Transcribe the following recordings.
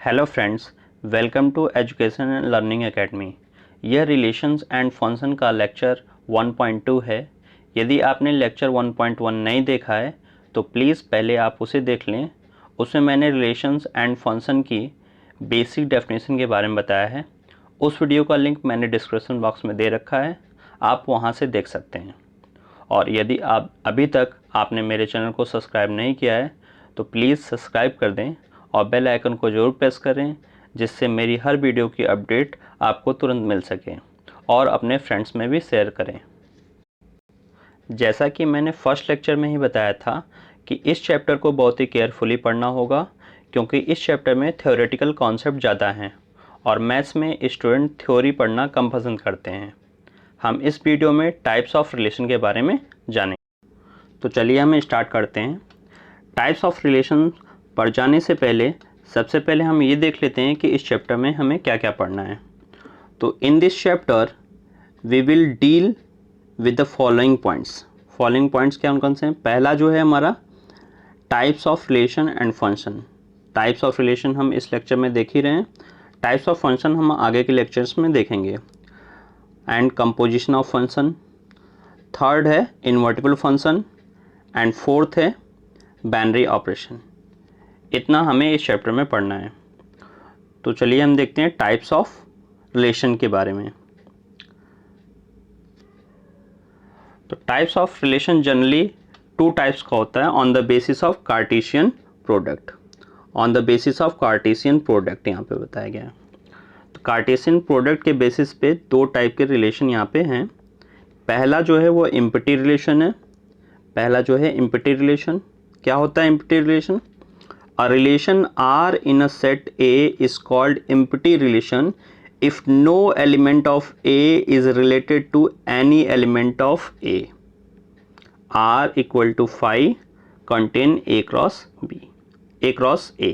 Hello friends, welcome to education and learning academy. यह relations and function का lecture 1.2 है। यदि आपने लेक्चर 1.1 नहीं देखा है तो प्लीज़ पहले आप उसे देख लें। उसमें मैंने रिलेशंस एंड फंक्शन की बेसिक डेफिनेशन के बारे में बताया है। उस वीडियो का लिंक मैंने डिस्क्रिप्शन बॉक्स में दे रखा है, आप वहाँ से देख सकते हैं। और यदि आप अभी तक आपने मेरे चैनल को सब्सक्राइब नहीं किया है तो प्लीज़ सब्सक्राइब कर दें और बेल आइकन को ज़रूर प्रेस करें, जिससे मेरी हर वीडियो की अपडेट आपको तुरंत मिल सके, और अपने फ्रेंड्स में भी शेयर करें। जैसा कि मैंने फर्स्ट लेक्चर में ही बताया था कि इस चैप्टर को बहुत ही केयरफुली पढ़ना होगा, क्योंकि इस चैप्टर में थ्योरेटिकल कॉन्सेप्ट ज़्यादा हैं और मैथ्स में स्टूडेंट थ्योरी पढ़ना कम पसंद करते हैं। हम इस वीडियो में टाइप्स ऑफ रिलेशन के बारे में जानेंगे। तो चलिए हम स्टार्ट करते हैं। टाइप्स ऑफ रिलेशन पर जाने से पहले सबसे पहले हम ये देख लेते हैं कि इस चैप्टर में हमें क्या क्या पढ़ना है। तो in this chapter we will deal with the following points. Following points क्या कौन से हैं? पहला जो है हमारा types of relation and function. Types of relation हम इस लेक्चर में देख ही रहे हैं, टाइप्स ऑफ फंक्शन हम आगे के लेक्चर्स में देखेंगे। And composition of function. Third है इन्वर्टिबल फंक्शन एंड फोर्थ है बाइनरी ऑपरेशन। इतना हमें इस चैप्टर में पढ़ना है। तो चलिए हम देखते हैं टाइप्स ऑफ रिलेशन के बारे में। तो types of relation generally two types का होता है, on the basis of Cartesian product. On the basis of Cartesian product यहाँ पे बताया गया है। तो कार्टेशियन प्रोडक्ट के बेसिस पे दो टाइप के रिलेशन यहाँ पे हैं। पहला जो है वो एम्प्टी रिलेशन है। पहला जो है एम्प्टी रिलेशन। क्या होता है empty relation? A relation R in a set A is called empty relation if no element of A is related to any element of A. R equal to phi contain A cross B, A cross A.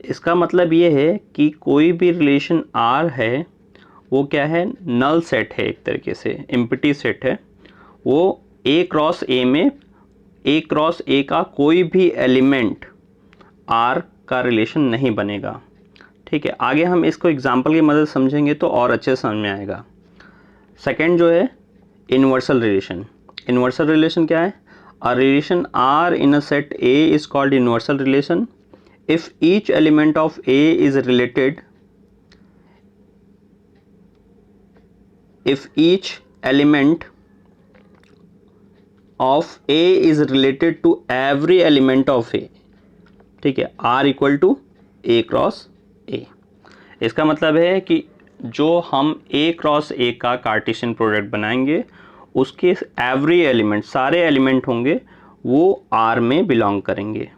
इसका मतलब ये है कि कोई भी relation R है वो क्या है? नल सेट है, एक तरीके से एम्प्टी सेट है। वो A क्रॉस A में A क्रॉस A का कोई भी एलिमेंट R का रिलेशन नहीं बनेगा। ठीक है, आगे हम इसको एग्जाम्पल की मदद समझेंगे तो और अच्छे से समझ में आएगा। सेकंड जो है इन्वर्सल रिलेशन। इन्वर्सल रिलेशन क्या है? A relation R in a set A is called universal relation if each element of A is related, if each element of A is related to every element of A। ठीक है, R equal to A cross A। इसका मतलब है कि जो हम A cross A का Cartesian product बनाएंगे उसके एवरी एलिमेंट, सारे एलिमेंट होंगे वो R में बिलोंग करेंगे।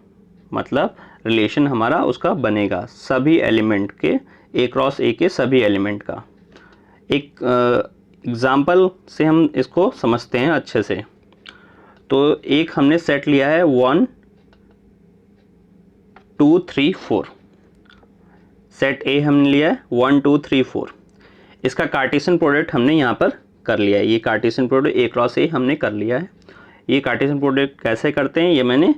मतलब रिलेशन हमारा उसका बनेगा सभी एलिमेंट के, A क्रॉस A के सभी एलिमेंट का। एक एग्जाम्पल से हम इसको समझते हैं अच्छे से। तो एक हमने सेट लिया है 1 2 3 4। सेट ए हमने लिया है 1 2 3 4। इसका कार्टेशियन प्रोडक्ट हमने यहाँ पर कर लिया है। ये कार्टेशियन प्रोडक्ट ए क्रॉस ए हमने कर लिया है। ये कार्टेशियन प्रोडक्ट कैसे करते हैं ये मैंने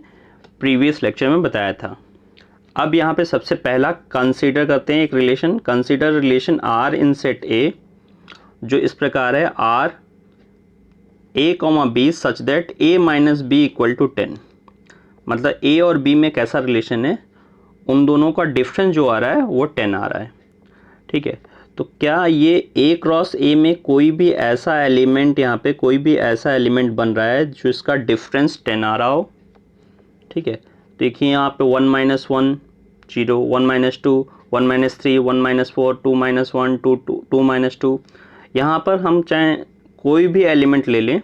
प्रीवियस लेक्चर में बताया था। अब यहाँ पे सबसे पहला कंसीडर करते हैं एक relation. Consider relation R in set A, जो इस प्रकार है R A, B such that A minus B equal to 10। मतलब A और B में कैसा रिलेशन है? उन दोनों का डिफरेंस जो आ रहा है वो 10 आ रहा है। ठीक है, तो क्या ये A क्रॉस A में कोई भी ऐसा एलिमेंट, यहाँ पे कोई भी ऐसा एलिमेंट बन रहा है जो इसका डिफरेंस 10 आ रहा हो? ठीक है, देखिए यहाँ पे 1 minus 1 0, 1 minus 2 1 minus 3 1 minus 4 2 minus 1 2 2 minus 2। यहाँ पर हम चाहे कोई भी एलिमेंट ले लें,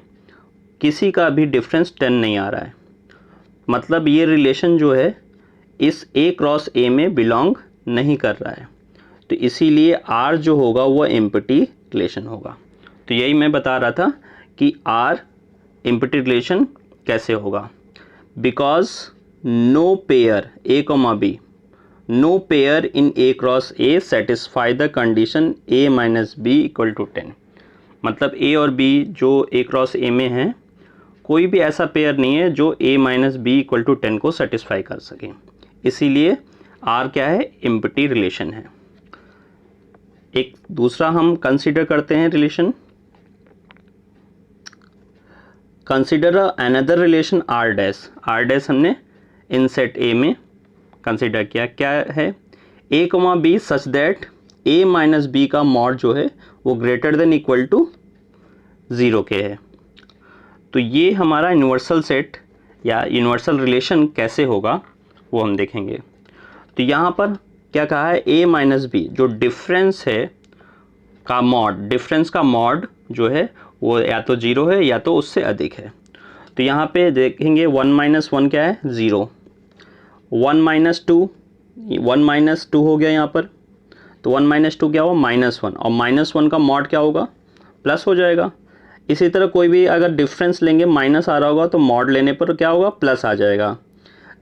किसी का भी डिफरेंस 10 नहीं आ रहा है। मतलब ये रिलेशन जो है इस A क्रॉस A में बिलोंग नहीं कर रहा है। तो इसीलिए R जो होगा वो एम्प्टी रिलेशन होगा। तो यही मैं बता रहा था कि R एम्प्टी रिलेशन कैसे होगा। Because no pair A, B, no pair in A cross A satisfy the condition A minus B equal to 10। मतलब A और B जो A क्रॉस A में है, कोई भी ऐसा पेयर नहीं है जो A minus B equal to 10 को सेटिस्फाई कर सके। इसीलिए आर क्या है, एम्प्टी रिलेशन है। एक दूसरा हम कंसीडर करते हैं relation, consider another relation R dash. R dash हमने इन सेट ए में कंसीडर किया, क्या है, A comma B such that A minus B का मॉड जो है वो ग्रेटर देन इक्वल टू 0 के है। तो ये हमारा यूनिवर्सल सेट या यूनिवर्सल रिलेशन कैसे होगा वो हम देखेंगे। तो यहाँ पर क्या कहा है, a माइनस बी जो डिफरेंस है का मॉड, डिफरेंस का मॉड जो है वो या तो 0 है या तो उससे अधिक है। तो यहाँ पे देखेंगे 1 माइनस 1 क्या है, 0, 1 माइनस 2, 1 माइनस 2 हो गया यहाँ पर, तो 1 माइनस 2 क्या हुआ, -1, और -1 का मॉड क्या होगा, प्लस हो जाएगा। इसी तरह कोई भी अगर डिफरेंस लेंगे माइनस आ रहा होगा तो मॉड लेने पर क्या होगा, प्लस आ जाएगा,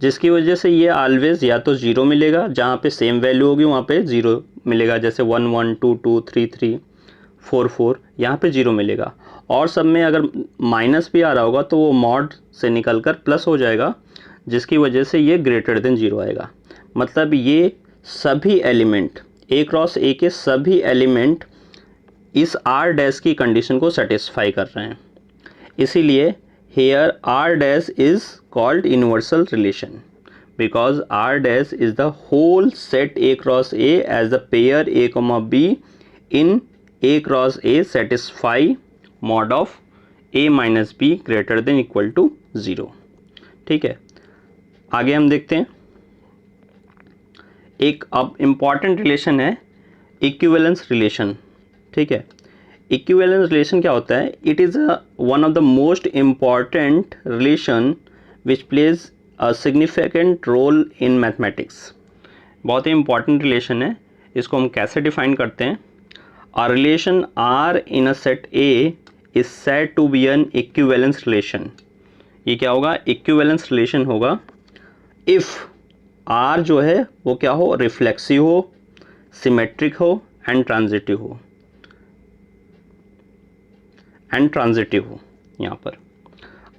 जिसकी वजह से ये ऑलवेज या तो 0 मिलेगा, जहाँ पे सेम वैल्यू होगी वहाँ पे 0 मिलेगा, जैसे 1 1 2 2 3 3 4 4 यहाँ पे 0 मिलेगा। और सब में अगर माइनस भी आ रहा होगा तो वो मॉड से निकलकर प्लस हो जाएगा, जिसकी वजह से ये ग्रेटर देन 0 आएगा। मतलब ये सभी एलिमेंट ए क्रॉस ए के सभी एलिमेंट इस आर डैश की कंडीशन को सेटिस्फाई कर रहे हैं, इसीलिए here R dash is called universal relation because R dash is the whole set A cross A as the pair A comma B in A cross A satisfy mod of A minus B greater than equal to 0। ठीक है, आगे हम देखते हैं। एक अब important relation है equivalence relation. ठीक है, इक्विवेलेंस रिलेशन क्या होता है, it is one of the most important relation which plays a significant role in mathematics. बहुत ही इम्पॉर्टेंट रिलेशन है। इसको हम कैसे डिफाइन करते हैं, a relation R in a set A is said to be an equivalence relation. ये क्या होगा, इक्विवेलेंस रिलेशन होगा इफ़ आर जो है वो क्या हो, रिफ्लेक्सिव हो, सिमेट्रिक हो एंड ट्रांजिटिव हो, हो। यहाँ पर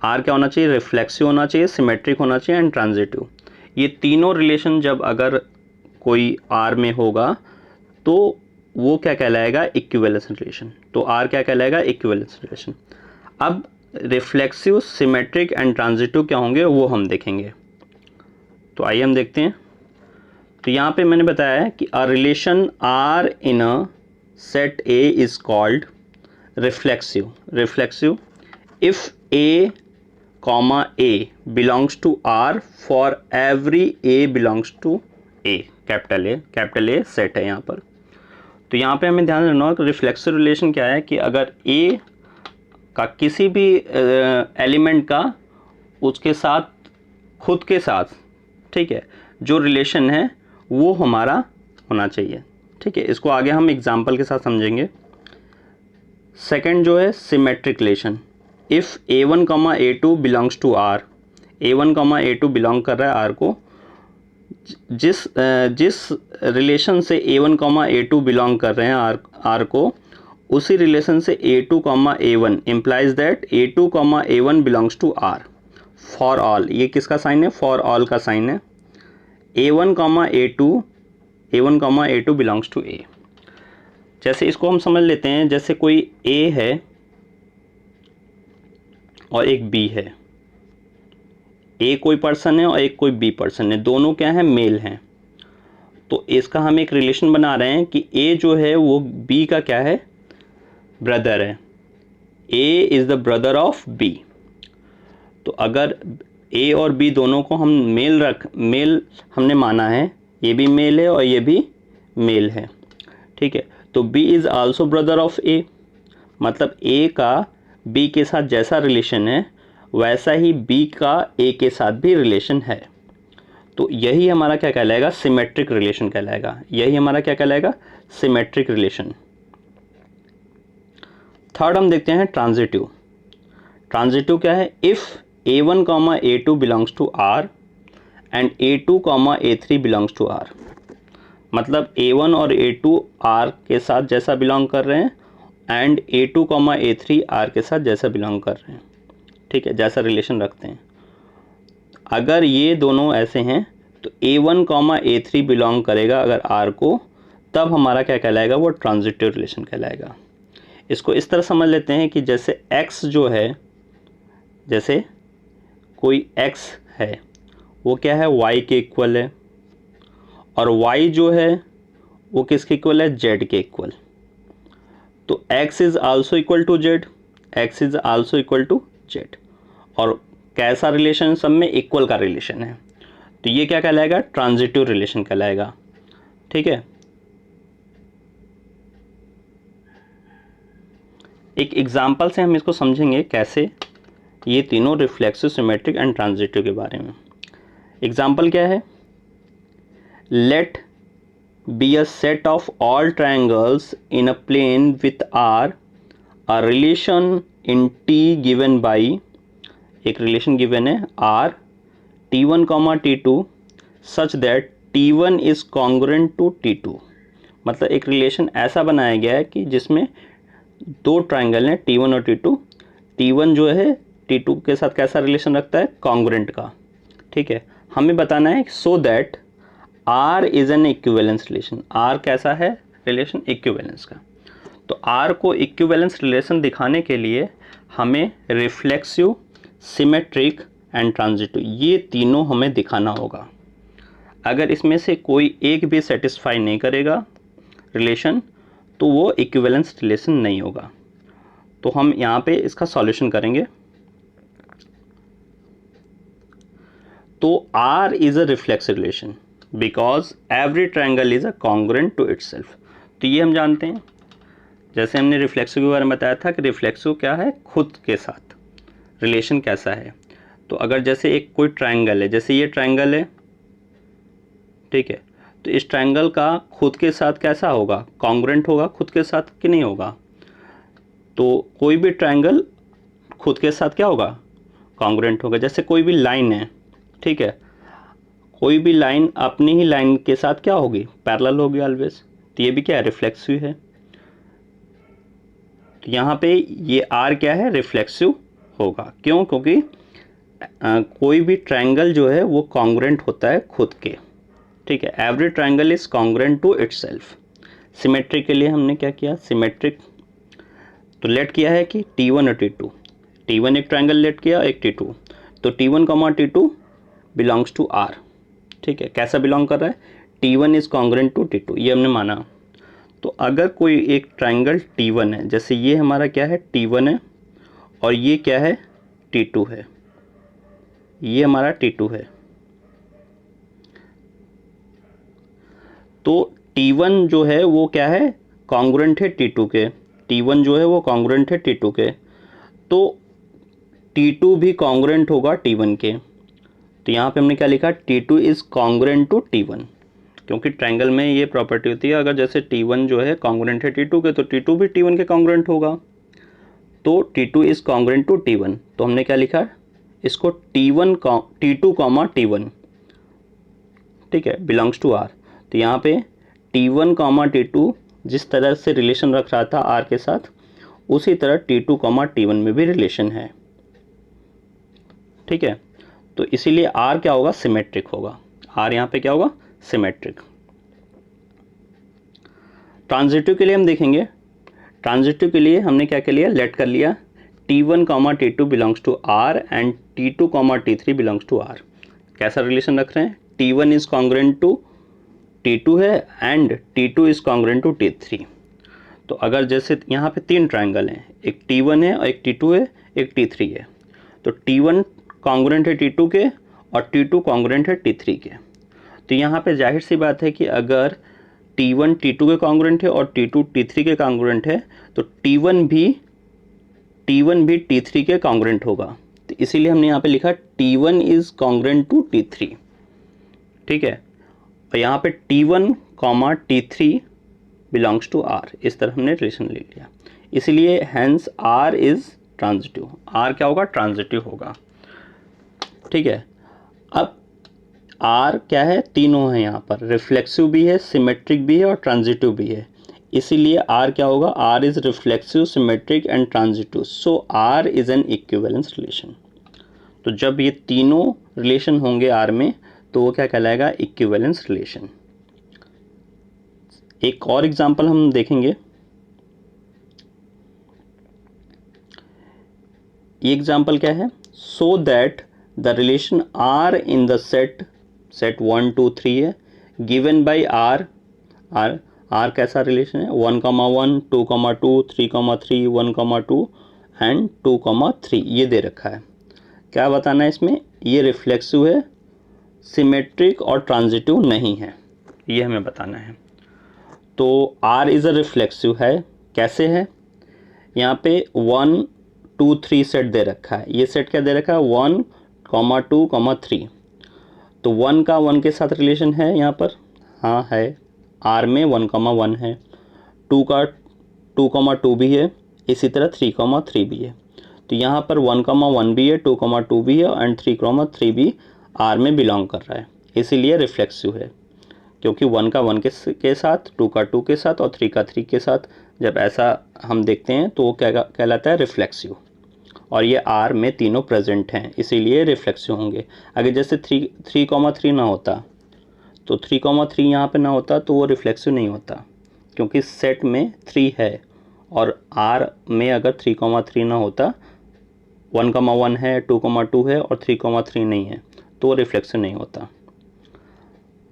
आर क्या होना चाहिए, रिफ्लेक्सिव होना चाहिए, सिमेट्रिक होना चाहिए एंड ट्रांजिटिव। ये तीनों रिलेशन जब अगर कोई आर में होगा तो वो क्या कहलाएगा, इक्विवेलेंस रिलेशन। तो आर क्या कहलाएगा, इक्विवेलेंस रिलेशन। अब रिफ्लेक्सिव, सिमेट्रिक एंड ट्रांजिटिव क्या होंगे वो हम देखेंगे। तो आइए हम देखते हैं। तो यहाँ पे मैंने बताया है कि a relation R in a set A is called reflexive if a comma a belongs to R for every a belongs to A, capital A set है यहाँ पर। तो यहाँ पे हमें ध्यान रखना है कि रिफ्लेक्सिव रिलेशन क्या है कि अगर A का किसी भी एलिमेंट का उसके साथ खुद के साथ, ठीक है, जो रिलेशन है वो हमारा होना चाहिए। ठीक है, इसको आगे हम एग्जाम्पल के साथ समझेंगे। सेकेंड जो है symmetric relation, if A1 comma A2 belongs to R, A1 comma A2 belong कर रहा है R को, जिस रिलेशन से A1 कॉमा A2 बिलोंग कर रहे हैं R को, उसी रिलेशन से A2 comma A1 implies that A2 comma A1 belongs to R for all. ये किसका साइन है, फॉर ऑल का साइन है। A1 comma A2 belongs to A। जैसे इसको हम समझ लेते हैं, जैसे कोई A है और एक B है, A कोई पर्सन है और एक कोई B पर्सन है, दोनों क्या है, मेल हैं। तो इसका हम एक रिलेशन बना रहे हैं कि A जो है वो B का क्या है, ब्रदर है। A is the brother of B। तो अगर A और B दोनों को हम मेल हमने माना है, ये भी मेल है और ये भी मेल है। ठीक है, तो B is also brother of A, मतलब A का B के साथ जैसा रिलेशन है वैसा ही B का A के साथ भी रिलेशन है। तो यही हमारा क्या कहलाएगा, सिमेट्रिक रिलेशन कहलाएगा। यही हमारा क्या कहलाएगा, सिमेट्रिक रिलेशन। थर्ड हम देखते हैं ट्रांजिटिव। ट्रांजिटिव क्या है, if A1 comma A2 belongs to R and A2 comma A3 belongs to R। मतलब A1 और A2 R के साथ जैसा बिलोंग कर रहे हैं and A2 comma A3 R के साथ जैसा बिलोंग कर रहे हैं। ठीक है, जैसा रिलेशन रखते हैं। अगर ये दोनों ऐसे हैं तो A1 कॉमा A3 बिलोंग करेगा अगर R को, तब हमारा क्या कहलाएगा, वो ट्रांजिटिव रिलेशन कहलाएगा। इसको इस तरह समझ लेते हैं कि जैसे X जो है, जैसे कोई X है वो क्या है, Y के इक्वल है, और Y जो है वो किसके इक्वल है, Z के इक्वल। तो X is also equal to Z, X is also equal to Z, और कैसा रिलेशन, सब में इक्वल का रिलेशन है, तो ये क्या कहलाएगा, ट्रांजिटिव रिलेशन कहलाएगा। ठीक है, एक एग्जांपल से हम इसको समझेंगे कैसे ये तीनों रिफ्लेक्सिव, सिमेट्रिक एंड ट्रांजिटिव के बारे में। एग्जांपल क्या है, let be a set of all triangles in a plane with R, a relation in T given by, एक रिलेशन गिवन है R T1 T2 such that T1 is congruent to T2। मतलब एक relation ऐसा बनाया गया है कि जिसमें दो ट्रायंगल हैं T1 और T2, T1 जो है T2 के साथ कैसा रिलेशन रखता है, कॉन्ग्रुएंट का। ठीक है, हमें बताना है so that R is an equivalence relation. R कैसा है रिलेशन, इक्विवेलेंस का। तो R को इक्विवेलेंस रिलेशन दिखाने के लिए हमें रिफ्लेक्सिव, सिमेट्रिक एंड ट्रांजिटिव, ये तीनों हमें दिखाना होगा। अगर इसमें से कोई एक भी सेटिस्फाई नहीं करेगा रिलेशन, तो वो इक्विवेलेंस रिलेशन नहीं होगा। तो हम यहाँ पे इसका सॉल्यूशन करेंगे। तो R is a reflexive relation because every triangle is a congruent to itself. तो ये हम जानते हैं, जैसे हमने रिफ्लेक्सिव के बारे में बताया था कि रिफ्लेक्सिव क्या है, खुद के साथ रिलेशन कैसा है। तो अगर जैसे एक कोई ट्रायंगल है, जैसे ये ट्रायंगल है, ठीक है, तो इस ट्रायंगल का खुद के साथ कैसा होगा, कॉन्ग्रुएंट होगा खुद के साथ कि नहीं होगा। तो कोई भी ट्रायंगल खुद के साथ क्या होगा, कॉन्ग्रुएंट होगा। जैसे कोई भी लाइन है, ठीक है, कोई भी लाइन अपनी ही लाइन के साथ क्या होगी, पैरेलल होगी ऑलवेज। तो ये भी क्या है, रिफ्लेक्सिव है। तो यहाँ पे ये R क्या है, रिफ्लेक्सिव होगा। क्यों, क्योंकि कोई भी ट्रायंगल जो है वो कॉन्ग्रुएंट होता है खुद के। ठीक है, every triangle is congruent to itself. Symmetric के लिए हमने क्या किया, सिमेट्रिक तो लेट किया है कि T1 और T2, T1 एक ट्रायंगल लेट किया, एक T2, तो T1 T2 belongs to R। ठीक है, कैसा बिलोंग कर रहा है, T1 is congruent to T2, ये हमने माना। तो अगर कोई एक ट्रायंगल T1 है, जैसे ये हमारा क्या है, T1 है, और ये क्या है, T2 है, ये हमारा T2 है। तो T1 जो है वो क्या है, कॉन्ग्रुएंट है T2 के, T1 जो है वो कॉन्ग्रुएंट है T2 के, तो T2 भी कॉन्ग्रुएंट होगा T1 के। तो यहाँ पे हमने क्या लिखा, T2 is congruent to T1, क्योंकि ट्रायंगल में ये प्रॉपर्टी होती है, अगर जैसे T1 जो है कॉन्ग्रुएंट है T2 के, तो T2 भी T1 के कॉन्ग्रुएंट होगा। तो T2 is congruent to T1, तो हमने क्या लिखा, इसको T2 T1, ठीक है, बिलोंग्स टू R। तो यहाँ पे T1 T2 जिस तरह से रिलेशन रख रहा था R के साथ, उसी तरह T2 T1 में भी रिलेशन है। ठीक है, तो इसीलिए R क्या होगा, सिमेट्रिक होगा। R यहाँ पे क्या होगा, सिमेट्रिक। ट्रांजिटिव के लिए हम देखेंगे, ट्रांजिटिव के लिए हमने क्या कर लिया, लेट कर लिया T1 T2 belongs to R and T2 T3 belongs to R। कैसा रिलेशन रख रहे हैं, T1 is congruent to T2 है and T2 is congruent to T3। तो अगर जैसे यहाँ पे तीन ट्रायंगल हैं, एक T1 है और एक T2 है, एक T3 है, तो T1 कॉन्ग्रुएंट है T2 के और T2 कॉन्ग्रुएंट है T3 के। तो यहाँ पे जाहिर सी बात है कि अगर T1 T2 के कॉन्ग्रुएंट है और T2 T3 के कॉन्ग्रुएंट है, तो T1 भी T3 के कॉन्ग्रुएंट होगा। तो इसीलिए हमने यहाँ पे लिखा T1 is congruent to T3। ठीक है, और यहाँ पे T1 T3 belongs to R, इस तरह हमने रिलेशन ले लिया। इसलिए hence R is transitive, R क्या होगा, ट्रांजिटिव होगा। ठीक है, अब R क्या है, तीनों है यहाँ पर, रिफ्लेक्सिव भी है, सिमेट्रिक भी है और ट्रांजिटिव भी है। इसीलिए R क्या होगा, R is reflexive, symmetric and transitive, so R is an equivalence relation. तो जब ये तीनों रिलेशन होंगे R में, तो वो क्या कहलाएगा, इक्विवेलेंस रिलेशन। एक और एग्जांपल हम देखेंगे। ये एग्जांपल क्या है, so that the relation R in the set 1 2 3 है, गिवन बाय आर कैसा रिलेशन है, 1 1 2 2 3 3 1 2 एंड 2 3 ये दे रखा है। क्या बताना है इसमें, ये रिफ्लेक्सिव है, सिमेट्रिक और ट्रांजिटिव नहीं है, ये हमें बताना है। तो R इज़ अ रिफ्लेक्सिव है, कैसे है, यहाँ पे 1 2 3 सेट दे रखा है। ये सेट क्या दे रखा है, 1 2 3। तो 1 का 1 के साथ रिलेशन है यहाँ पर, हाँ है, R में 1 1 है, 2 का 2 2 भी है, इसी तरह 3 3 भी है। तो यहाँ पर 1 1 भी है, 2 2 भी है एंड 3 3 भी R में बिलोंग कर रहा है, इसीलिए रिफ्लेक्सिव है। क्योंकि 1 का 1 के साथ, 2 का 2 के साथ और 3 का 3 के साथ जब ऐसा हम देखते हैं तो वो क्या कहलाता है, रिफ्लेक्सिव। और ये R में तीनों प्रेजेंट हैं, इसीलिए रिफ्लेक्सिव होंगे। अगर जैसे 3 3 ना होता, तो 3 3 यहाँ पे ना होता तो वो रिफ्लेक्सिव नहीं होता, क्योंकि सेट में 3 है और R में अगर 3 3 ना होता, 1 1 है, 2 2 है और 3 3 नहीं है, तो रिफ्लेक्सिव नहीं होता।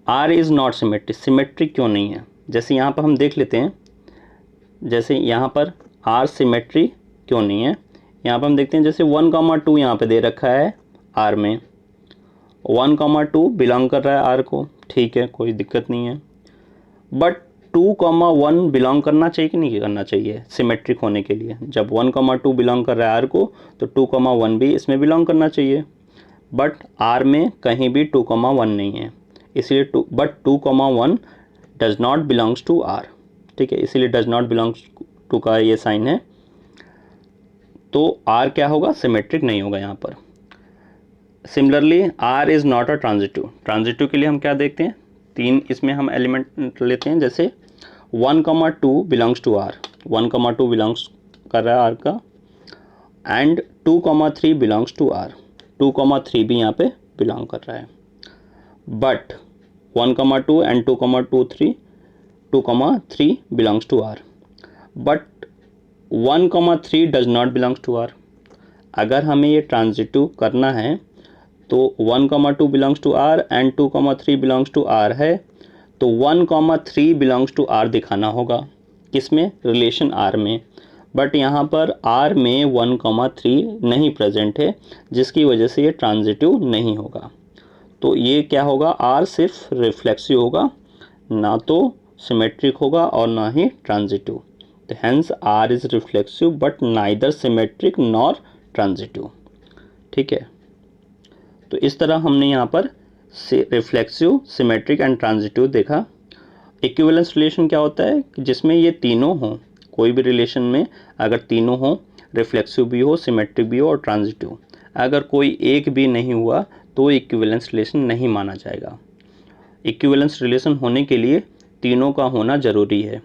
R is not symmetric, symmetric क्यों नहीं है, जैसे यहाँ पर हम देख लेते हैं। जैसे यहाँ पर R सिमेट्रिक क्यों नहीं है, यहाँ पर हम देखते हैं। जैसे 1 2 यहाँ पे दे रखा है R में, 1 2 बिलोंग कर रहा है R को, ठीक है, कोई दिक्कत नहीं है। बट 2 1 बिलोंग करना चाहिए कि नहीं करना चाहिए सिमेट्रिक होने के लिए। जब 1 2 बिलोंग कर रहा है R को, तो 2 1 भी इसमें बिलोंग करना चाहिए। बट R में कहीं भी 2 1 नहीं है, इसलिए 2 1 does not belongs to R, ठीक है, इसीलिए डज नॉट बिलोंग्स टू का ये साइन है। तो R क्या होगा, सिमेट्रिक नहीं होगा यहाँ पर। Similarly R is not a transitive, transitive के लिए हम क्या देखते हैं, 3 इसमें हम एलिमेंट लेते हैं। जैसे 1 2 बिलोंग्स टू R, 1 2 बिलोंग्स कर रहा है R का, एंड 2 3 बिलोंग्स टू R, 2 3 भी यहाँ पे बिलोंग कर रहा है। But 1 2 and 2 3 belongs to R, but 1 3 does not belongs to R। अगर हमें ये ट्रांजिटिव करना है तो 1 2 belongs to R and 2 3 belongs to R है, तो 1 3 बिलोंग्स टू R दिखाना होगा, किसमें, रिलेशन R में। बट यहाँ पर R में 1 3 नहीं प्रेजेंट है, जिसकी वजह से ये ट्रांजिटिव नहीं होगा। तो ये क्या होगा, R सिर्फ रिफ्लेक्सिव होगा, ना तो सिमेट्रिक होगा और ना ही ट्रांजिटिव। तो hence R is reflexive but neither symmetric nor transitive, ठीक है। तो इस तरह हमने यहाँ पर रिफ्लेक्सिव, सिमेट्रिक एंड ट्रांजिटिव देखा। इक्विवेलेंस रिलेशन क्या होता है कि जिसमें ये तीनों हों, कोई भी रिलेशन में अगर तीनों हों, रिफ्लेक्सिव भी हो, सिमेट्रिक भी हो और ट्रांजिटिव, अगर कोई एक भी नहीं हुआ तो इक्विवेलेंस रिलेशन नहीं माना जाएगा। इक्विवेलेंस रिलेशन होने के लिए तीनों का होना ज़रूरी है।